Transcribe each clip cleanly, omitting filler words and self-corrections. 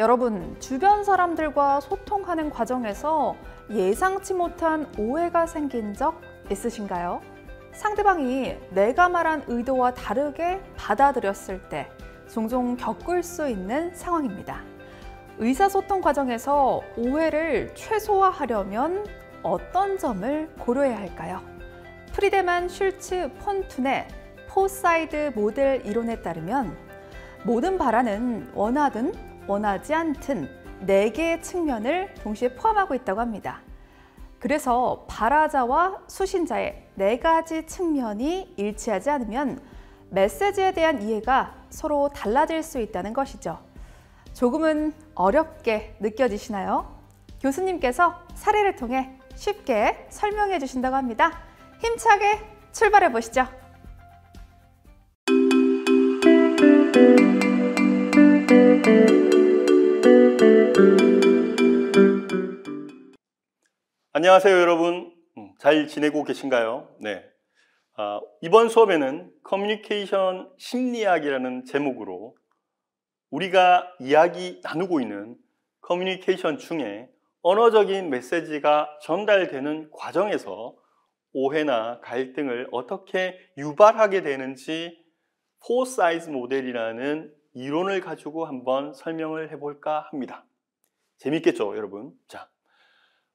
여러분, 주변 사람들과 소통하는 과정에서 예상치 못한 오해가 생긴 적 있으신가요? 상대방이 내가 말한 의도와 다르게 받아들였을 때 종종 겪을 수 있는 상황입니다. 의사소통 과정에서 오해를 최소화하려면 어떤 점을 고려해야 할까요? 프리데만 슐츠 폰툰의 포사이드 모델 이론에 따르면 모든 발화는 원하든 원하지 않든 4개의 측면을 동시에 포함하고 있다고 합니다. 그래서 발화자와 수신자의 4가지 측면이 일치하지 않으면 메시지에 대한 이해가 서로 달라질 수 있다는 것이죠. 조금은 어렵게 느껴지시나요? 교수님께서 사례를 통해 쉽게 설명해 주신다고 합니다. 힘차게 출발해 보시죠. 안녕하세요, 여러분. 잘 지내고 계신가요? 네. 이번 수업에는 커뮤니케이션 심리학이라는 제목으로 우리가 이야기 나누고 있는 커뮤니케이션 중에 언어적인 메시지가 전달되는 과정에서 오해나 갈등을 어떻게 유발하게 되는지 포사이즈 모델이라는 이론을 가지고 한번 설명을 해볼까 합니다. 재밌겠죠, 여러분? 자,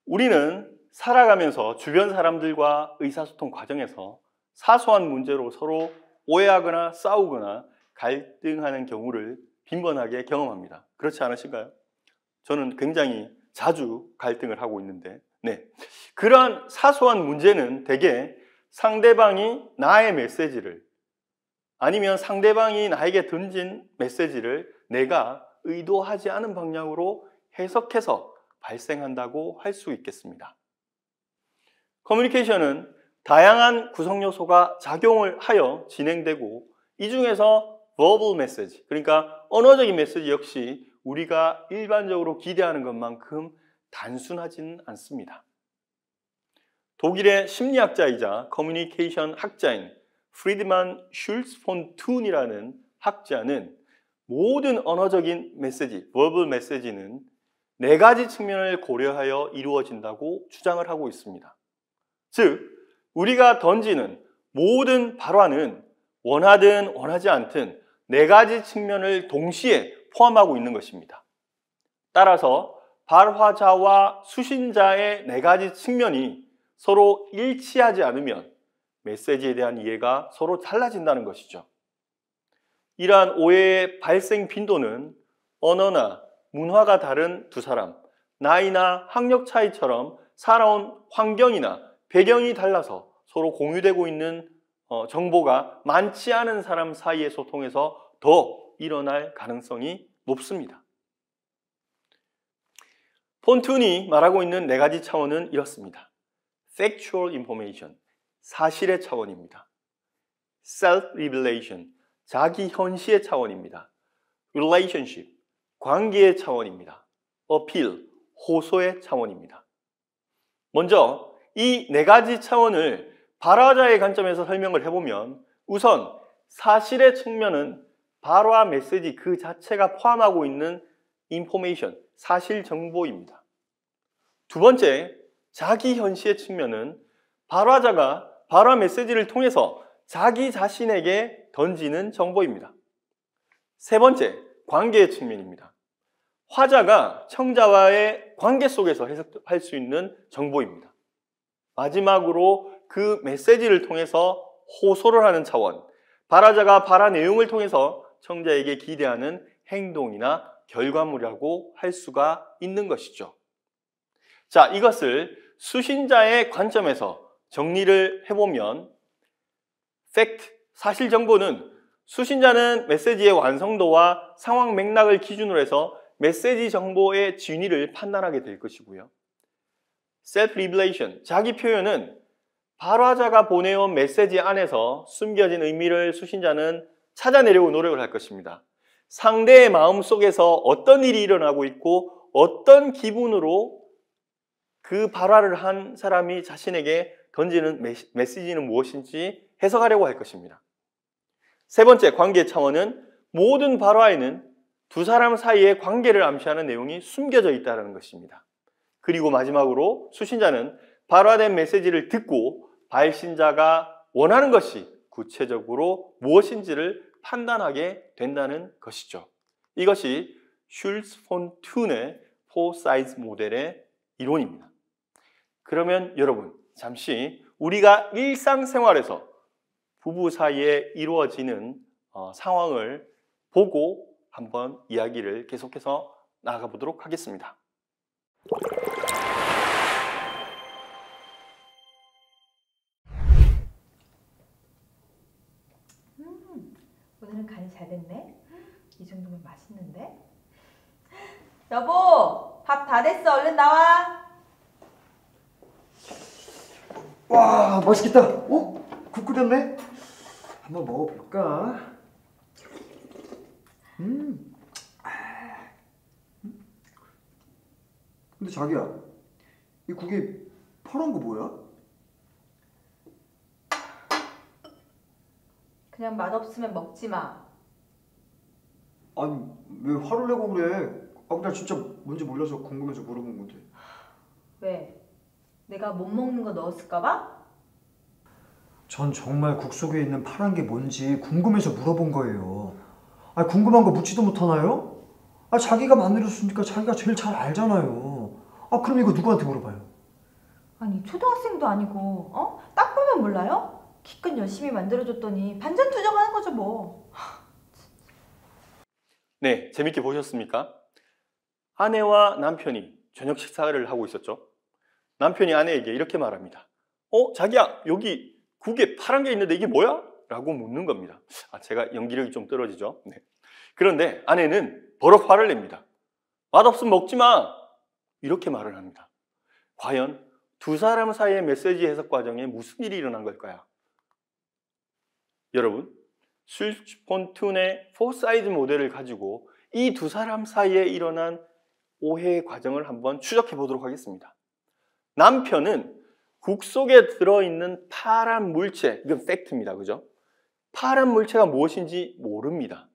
우리는 살아가면서 주변 사람들과 의사소통 과정에서 사소한 문제로 서로 오해하거나 싸우거나 갈등하는 경우를 빈번하게 경험합니다. 그렇지 않으신가요? 저는 굉장히 자주 갈등을 하고 있는데, 그러한 사소한 문제는 대개 상대방이 나의 메시지를 아니면 상대방이 나에게 던진 메시지를 내가 의도하지 않은 방향으로 해석해서 발생한다고 할 수 있겠습니다. 커뮤니케이션은 다양한 구성 요소가 작용을 하여 진행되고 이 중에서 verbal message, 그러니까 언어적인 메시지 역시 우리가 일반적으로 기대하는 것만큼 단순하지는 않습니다. 독일의 심리학자이자 커뮤니케이션 학자인 프리드만 슐츠 폰툰이라는 학자는 모든 언어적인 메시지, verbal message는 4가지 측면을 고려하여 이루어진다고 주장을 하고 있습니다. 즉, 우리가 던지는 모든 발화는 원하든 원하지 않든 4가지 측면을 동시에 포함하고 있는 것입니다. 따라서 발화자와 수신자의 4가지 측면이 서로 일치하지 않으면 메시지에 대한 이해가 서로 달라진다는 것이죠. 이러한 오해의 발생 빈도는 언어나 문화가 다른 두 사람, 나이나 학력 차이처럼 살아온 환경이나 배경이 달라서 서로 공유되고 있는 정보가 많지 않은 사람 사이의 소통에서 더 일어날 가능성이 높습니다. 폰툰이 말하고 있는 4가지 차원은 이렇습니다. Factual information, 사실의 차원입니다. Self-revelation, 자기 현시의 차원입니다. Relationship, 관계의 차원입니다. Appeal, 호소의 차원입니다. 먼저 이 4가지 차원을 발화자의 관점에서 설명을 해보면 우선 사실의 측면은 발화 메시지 그 자체가 포함하고 있는 information, 사실 정보입니다. 두 번째, 자기 현시의 측면은 발화자가 발화 메시지를 통해서 자기 자신에게 던지는 정보입니다. 세 번째, 관계의 측면입니다. 화자가 청자와의 관계 속에서 해석할 수 있는 정보입니다. 마지막으로 그 메시지를 통해서 호소를 하는 차원, 발화자가 발화 내용을 통해서 청자에게 기대하는 행동이나 결과물이라고 할 수가 있는 것이죠. 자, 이것을 수신자의 관점에서 정리를 해보면 팩트, 사실 정보는 수신자는 메시지의 완성도와 상황 맥락을 기준으로 해서 메시지 정보의 진위를 판단하게 될 것이고요. Self-revelation, 자기 표현은 발화자가 보내온 메시지 안에서 숨겨진 의미를 수신자는 찾아내려고 노력을 할 것입니다. 상대의 마음속에서 어떤 일이 일어나고 있고 어떤 기분으로 그 발화를 한 사람이 자신에게 던지는 메시지는 무엇인지 해석하려고 할 것입니다. 세 번째, 관계 차원은 모든 발화에는 두 사람 사이의 관계를 암시하는 내용이 숨겨져 있다는 것입니다. 그리고 마지막으로 수신자는 발화된 메시지를 듣고 발신자가 원하는 것이 구체적으로 무엇인지를 판단하게 된다는 것이죠. 이것이 슐츠 폰 툰의 4사이즈 모델의 이론입니다. 그러면 여러분, 잠시 우리가 일상생활에서 부부 사이에 이루어지는 상황을 보고 한번 이야기를 계속해서 나아가 보도록 하겠습니다. 오늘은 간이 잘 됐네. 이 정도면 맛있는데? 여보, 밥 다 됐어. 얼른 나와. 와, 맛있겠다. 국 끓였네. 한번 먹어볼까? 근데 자기야, 이 국에 파란 거 뭐야? 그냥 맛없으면 먹지 마. 아니, 왜 화를 내고 그래? 나 진짜 뭔지 몰라서 궁금해서 물어본 건데. 왜? 내가 못 먹는 거 넣었을까 봐? 전 정말 국 속에 있는 파란 게 뭔지 궁금해서 물어본 거예요. 아, 궁금한 거 묻지도 못하나요? 아, 자기가 만들었으니까 자기가 제일 잘 알잖아요. 아, 그럼 이거 누구한테 물어봐요? 아니, 초등학생도 아니고, 딱 보면 몰라요? 기껏 열심히 만들어줬더니 반전투정하는 거죠 뭐. 네, 재밌게 보셨습니까? 아내와 남편이 저녁 식사를 하고 있었죠. 남편이 아내에게 이렇게 말합니다. 자기야, 여기 국에 파란 게 있는데 이게 뭐야? 라고 묻는 겁니다. 제가 연기력이 좀 떨어지죠. 네. 그런데 아내는 버럭 화를 냅니다. 맛없으면 먹지 마! 이렇게 말을 합니다. 과연 두 사람 사이의 메시지 해석 과정에 무슨 일이 일어난 걸까요? 여러분, 슐츠 폰 툰의 4사이즈 모델을 가지고 이 두 사람 사이에 일어난 오해의 과정을 한번 추적해 보도록 하겠습니다. 남편은 국 속에 들어있는 파란 물체, 이건 팩트입니다. 그죠? 파란 물체가 무엇인지 모릅니다.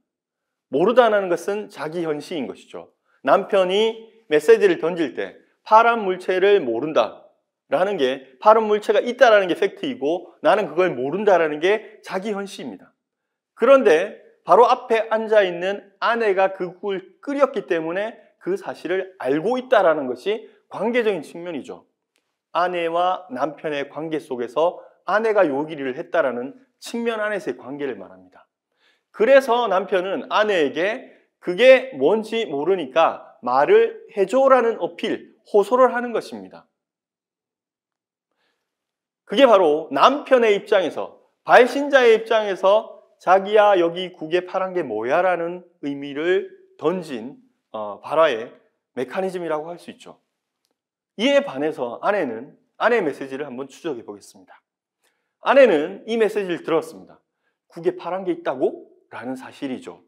모르다는 것은 자기 현시인 것이죠. 남편이 메시지를 던질 때 파란 물체를 모른다라는 게, 파란 물체가 있다라는 게 팩트이고 나는 그걸 모른다라는 게 자기 현시입니다. 그런데 바로 앞에 앉아있는 아내가 그 국을 끓였기 때문에 그 사실을 알고 있다라는 것이 관계적인 측면이죠. 아내와 남편의 관계 속에서 아내가 요기를 했다라는 측면 안에서의 관계를 말합니다. 그래서 남편은 아내에게 그게 뭔지 모르니까 말을 해줘라는 어필, 호소를 하는 것입니다. 그게 바로 남편의 입장에서, 발신자의 입장에서 자기야 여기 국에 파란 게 뭐야 라는 의미를 던진 발화의 메커니즘이라고 할 수 있죠. 이에 반해서 아내는 아내의 메시지를 한번 추적해 보겠습니다. 아내는 이 메시지를 들었습니다. 국에 파란 게 있다고? 라는 사실이죠.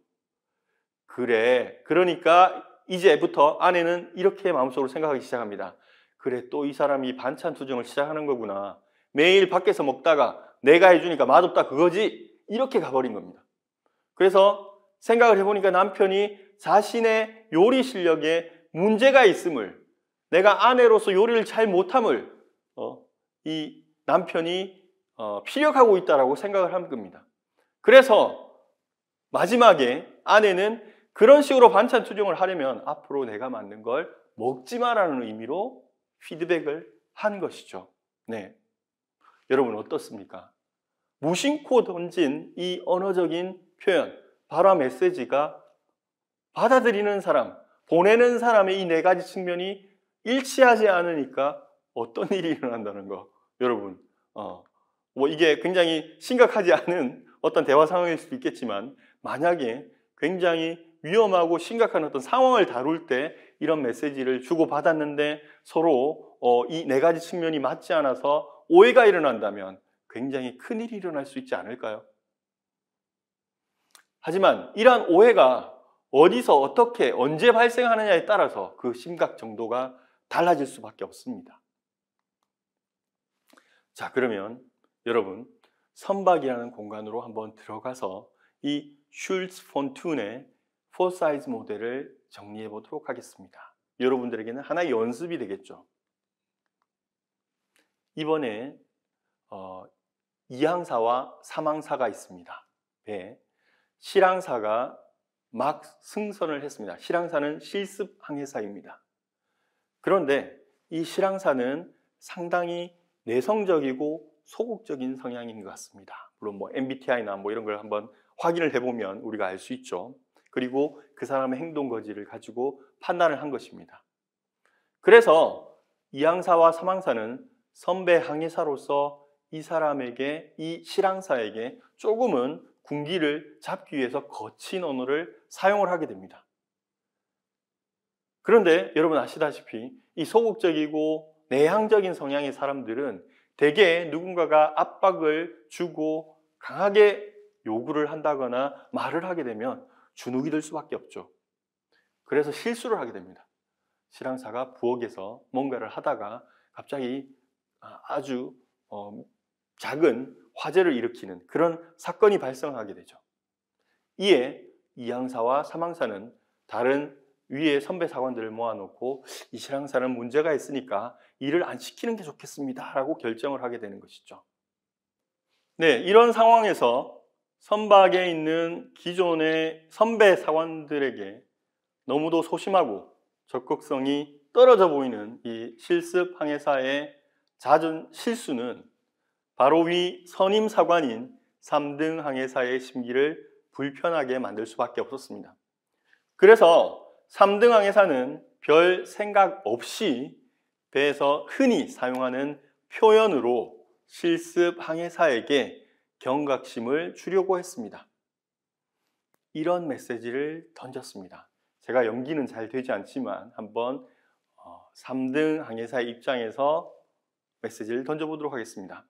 그래, 그러니까 이제부터 아내는 이렇게 마음속으로 생각하기 시작합니다. 그래, 또 이 사람이 반찬 투정을 시작하는 거구나. 매일 밖에서 먹다가 내가 해주니까 맛없다 그거지? 이렇게 가버린 겁니다. 그래서 생각을 해보니까 남편이 자신의 요리 실력에 문제가 있음을, 내가 아내로서 요리를 잘 못함을 이 남편이 피력하고 있다라고 생각을 한 겁니다. 그래서 마지막에 아내는 그런 식으로 반찬 투정을 하려면 앞으로 내가 만든 걸 먹지 마라는 의미로 피드백을 한 것이죠. 네, 여러분 어떻습니까? 무심코 던진 이 언어적인 표현, 발화 메시지가 받아들이는 사람, 보내는 사람의 이 네 가지 측면이 일치하지 않으니까 어떤 일이 일어난다는 거. 여러분, 이게 굉장히 심각하지 않은 어떤 대화 상황일 수도 있겠지만 만약에 굉장히 위험하고 심각한 어떤 상황을 다룰 때 이런 메시지를 주고받았는데 서로 이 네 가지 측면이 맞지 않아서 오해가 일어난다면 굉장히 큰일이 일어날 수 있지 않을까요? 하지만 이러한 오해가 어디서 어떻게 언제 발생하느냐에 따라서 그 심각 정도가 달라질 수밖에 없습니다. 자, 그러면 여러분 선박이라는 공간으로 한번 들어가서 이 슐츠 폰 툰의 4 사이즈 모델을 정리해 보도록 하겠습니다. 여러분들에게는 하나의 연습이 되겠죠. 이번에 이항사와 삼항사가 있습니다. 배 실항사가 막 승선을 했습니다. 실항사는 실습 항해사입니다. 그런데 이 실항사는 상당히 내성적이고 소극적인 성향인 것 같습니다. 물론 MBTI나 이런 걸 한번 확인을 해보면 우리가 알 수 있죠. 그리고 그 사람의 행동 거지를 가지고 판단을 한 것입니다. 그래서 이항사와 삼항사는 선배 항해사로서 이 사람에게, 이 실항사에게 조금은 군기를 잡기 위해서 거친 언어를 사용을 하게 됩니다. 그런데 여러분 아시다시피 이 소극적이고 내향적인 성향의 사람들은 대개 누군가가 압박을 주고 강하게 요구를 한다거나 말을 하게 되면 주눅이 들 수밖에 없죠. 그래서 실수를 하게 됩니다. 실항사가 부엌에서 뭔가를 하다가 갑자기 아주 작은 화재를 일으키는 그런 사건이 발생하게 되죠. 이에 이항사와 삼항사는 다른 위에 선배 사관들을 모아놓고 이 실항사는 문제가 있으니까 일을 안 시키는 게 좋겠습니다 라고 결정을 하게 되는 것이죠. 네, 이런 상황에서 선박에 있는 기존의 선배 사관들에게 너무도 소심하고 적극성이 떨어져 보이는 이 실습 항해사의 잦은 실수는 바로 위 선임 사관인 3등 항해사의 심기를 불편하게 만들 수밖에 없었습니다. 그래서 3등 항해사는 별 생각 없이 배에서 흔히 사용하는 표현으로 실습 항해사에게 경각심을 주려고 했습니다. 이런 메시지를 던졌습니다. 제가 연기는 잘 되지 않지만 한번 3등 항해사의 입장에서 메시지를 던져보도록 하겠습니다.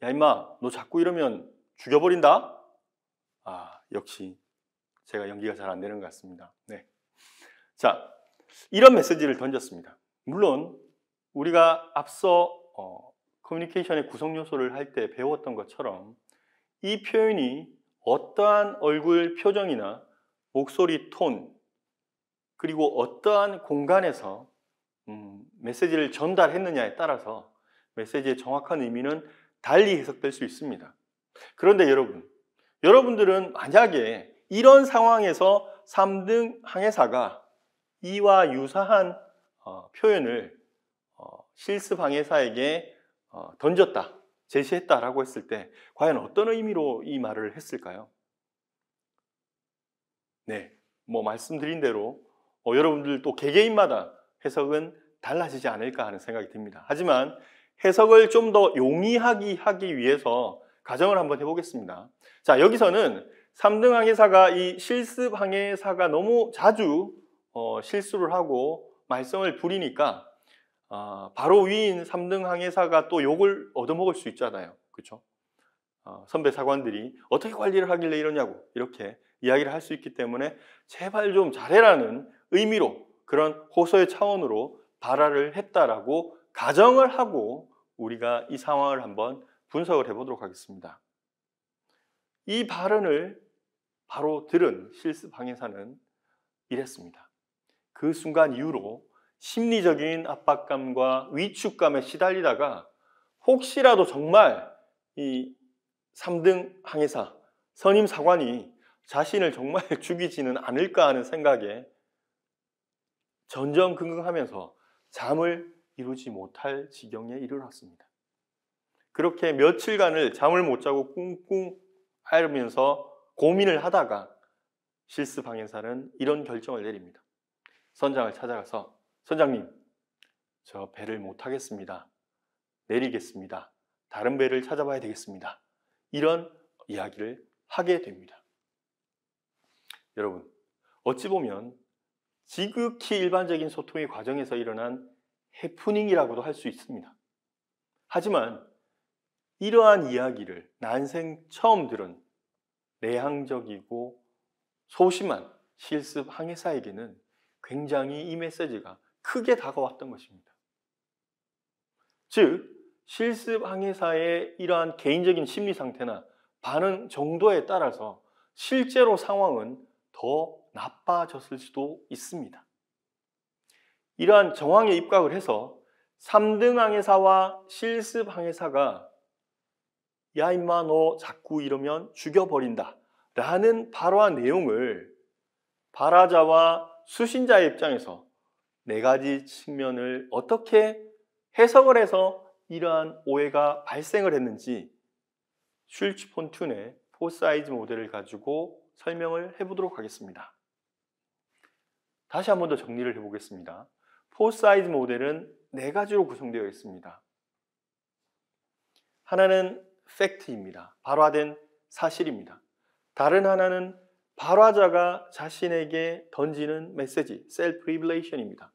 야 임마, 너 자꾸 이러면 죽여버린다? 역시 제가 연기가 잘 안 되는 것 같습니다. 네. 자, 이런 메시지를 던졌습니다. 물론 우리가 앞서 커뮤니케이션의 구성 요소를 할 때 배웠던 것처럼 이 표현이 어떠한 얼굴 표정이나 목소리 톤 그리고 어떠한 공간에서 메시지를 전달했느냐에 따라서 메시지의 정확한 의미는 달리 해석될 수 있습니다. 그런데 여러분들은 만약에 이런 상황에서 3등 항해사가 이와 유사한 표현을 실습 항해사에게 던졌다, 제시했다라고 했을 때 과연 어떤 의미로 이 말을 했을까요? 네, 말씀드린 대로 여러분들 또 개개인마다 해석은 달라지지 않을까 하는 생각이 듭니다. 하지만 해석을 좀 더 용이하게 하기 위해서 가정을 한번 해보겠습니다. 자, 여기서는 3등 항해사가 이 실습 항해사가 너무 자주 실수를 하고 말썽을 부리니까 바로 위인 3등 항해사가 또 욕을 얻어먹을 수 있잖아요. 그렇죠? 선배 사관들이 어떻게 관리를 하길래 이러냐고 이렇게 이야기를 할 수 있기 때문에 제발 좀 잘해라는 의미로 그런 호소의 차원으로 발화를 했다라고 가정을 하고 우리가 이 상황을 한번 분석을 해보도록 하겠습니다. 이 발언을 바로 들은 실습 항해사는 이랬습니다. 그 순간 이후로 심리적인 압박감과 위축감에 시달리다가 혹시라도 정말 이 3등 항해사, 선임 사관이 자신을 정말 죽이지는 않을까 하는 생각에 전전긍긍하면서 잠을 이루지 못할 지경에 이르렀습니다. 그렇게 며칠간을 잠을 못 자고 꿍꿍 앓으면서 고민을 하다가 실습 항해사는 이런 결정을 내립니다. 선장을 찾아가서 선장님, 저 배를 못 하겠습니다. 내리겠습니다. 다른 배를 찾아봐야 되겠습니다. 이런 이야기를 하게 됩니다. 여러분, 어찌 보면 지극히 일반적인 소통의 과정에서 일어난 해프닝이라고도 할 수 있습니다. 하지만 이러한 이야기를 난생 처음 들은 내향적이고 소심한 실습 항해사에게는 굉장히 이 메시지가 크게 다가왔던 것입니다. 즉, 실습 항해사의 이러한 개인적인 심리 상태나 반응 정도에 따라서 실제로 상황은 더 나빠졌을 수도 있습니다. 이러한 정황에 입각을 해서 3등 항해사와 실습 항해사가 야 임마 너 자꾸 이러면 죽여버린다 라는 발화 내용을 발화자와 수신자의 입장에서 4가지 측면을 어떻게 해석을 해서 이러한 오해가 발생을 했는지 슐츠폰툰의 4사이즈 모델을 가지고 설명을 해보도록 하겠습니다. 다시 한 번 더 정리를 해보겠습니다. 4사이즈 모델은 4가지로 구성되어 있습니다. 하나는 팩트입니다. 발화된 사실입니다. 다른 하나는 발화자가 자신에게 던지는 메시지, 셀프 리빌레이션입니다.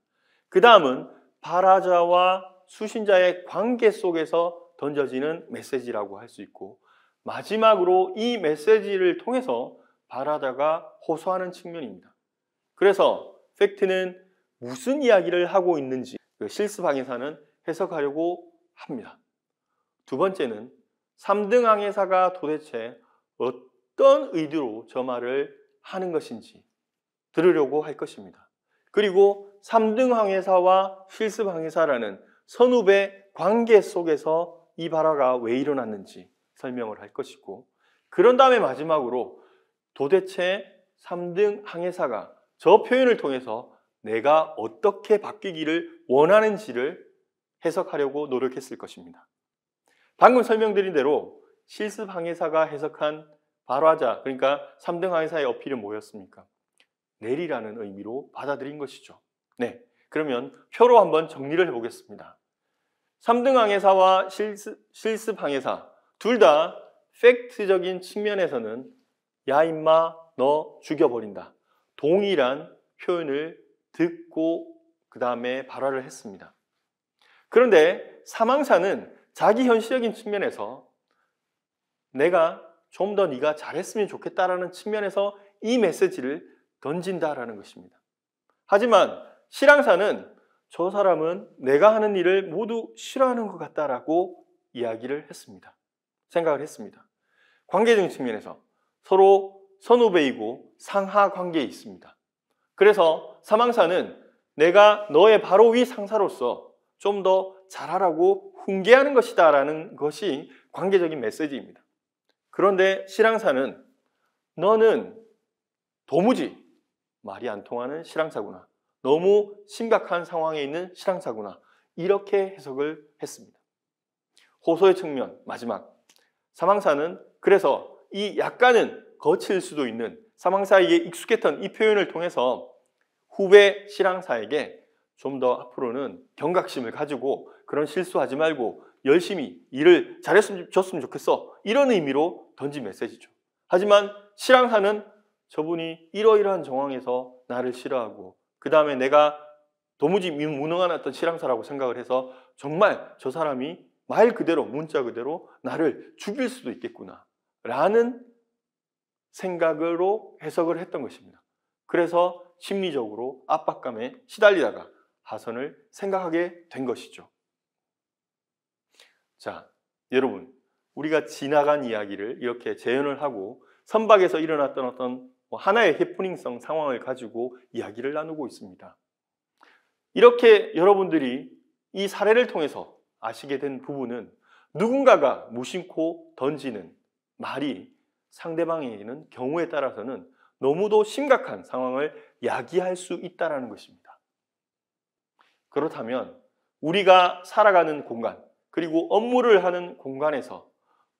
그 다음은 발화자와 수신자의 관계 속에서 던져지는 메시지라고 할 수 있고, 마지막으로 이 메시지를 통해서 발화자가 호소하는 측면입니다. 그래서 팩트는 무슨 이야기를 하고 있는지 실습 항해사는 해석하려고 합니다. 두 번째는 3등 항해사가 도대체 어떤 의도로 저 말을 하는 것인지 들으려고 할 것입니다. 그리고 3등 항해사와 실습 항해사라는 선후배 관계 속에서 이 발화가 왜 일어났는지 설명을 할 것이고, 그런 다음에 마지막으로 도대체 3등 항해사가 저 표현을 통해서 내가 어떻게 바뀌기를 원하는지를 해석하려고 노력했을 것입니다. 방금 설명드린 대로 실습 항해사가 해석한 발화자, 그러니까 3등 항해사의 어필은 뭐였습니까? 내리라는 의미로 받아들인 것이죠. 네, 그러면 표로 한번 정리를 해보겠습니다. 3등 항해사와 실습 항해사 둘 다 팩트적인 측면에서는 야 임마 너 죽여버린다, 동일한 표현을 듣고 그 다음에 발화를 했습니다. 그런데 사망사는 자기 현실적인 측면에서 내가 좀 더 네가 잘했으면 좋겠다라는 측면에서 이 메시지를 던진다라는 것입니다. 하지만 실항사는 저 사람은 내가 하는 일을 모두 싫어하는 것 같다라고 이야기를 했습니다. 생각을 했습니다. 관계적인 측면에서 서로 선후배이고 상하 관계에 있습니다. 그래서 사망사는 내가 너의 바로 위 상사로서 좀 더 잘하라고 훈계하는 것이다 라는 것이 관계적인 메시지입니다. 그런데 실항사는 너는 도무지 말이 안 통하는 실항사구나, 너무 심각한 상황에 있는 실항사구나, 이렇게 해석을 했습니다. 호소의 측면 마지막, 사망사는 그래서 이 약간은 거칠 수도 있는 사망사에게 익숙했던 이 표현을 통해서 후배 실항사에게 좀 더 앞으로는 경각심을 가지고 그런 실수하지 말고 열심히 일을 잘했으면 좋겠어, 이런 의미로 던진 메시지죠. 하지만 실항사는 저분이 이러이러한 정황에서 나를 싫어하고 그 다음에 내가 도무지 무능한 어떤 실항사라고 생각을 해서 정말 저 사람이 말 그대로 문자 그대로 나를 죽일 수도 있겠구나 라는 생각으로 해석을 했던 것입니다. 그래서 심리적으로 압박감에 시달리다가 하선을 생각하게 된 것이죠. 자, 여러분, 우리가 지나간 이야기를 이렇게 재현을 하고 선박에서 일어났던 어떤 하나의 해프닝성 상황을 가지고 이야기를 나누고 있습니다. 이렇게 여러분들이 이 사례를 통해서 아시게 된 부분은 누군가가 무심코 던지는 말이 상대방에게는 경우에 따라서는 너무도 심각한 상황을 야기할 수 있다는 것입니다. 그렇다면 우리가 살아가는 공간, 그리고 업무를 하는 공간에서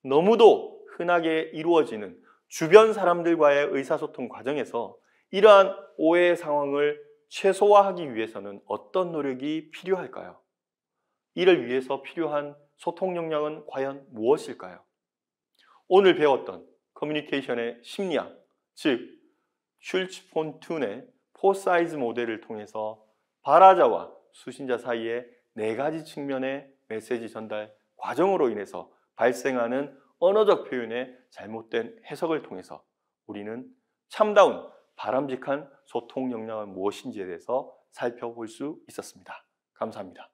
너무도 흔하게 이루어지는 주변 사람들과의 의사소통 과정에서 이러한 오해의 상황을 최소화하기 위해서는 어떤 노력이 필요할까요? 이를 위해서 필요한 소통 역량은 과연 무엇일까요? 오늘 배웠던 커뮤니케이션의 심리학, 즉 슐츠폰툰의 4사이즈 모델을 통해서 발화자와 수신자 사이의 4가지 측면의 메시지 전달 과정으로 인해서 발생하는 언어적 표현의 잘못된 해석을 통해서 우리는 참다운 바람직한 소통 역량은 무엇인지에 대해서 살펴볼 수 있었습니다. 감사합니다.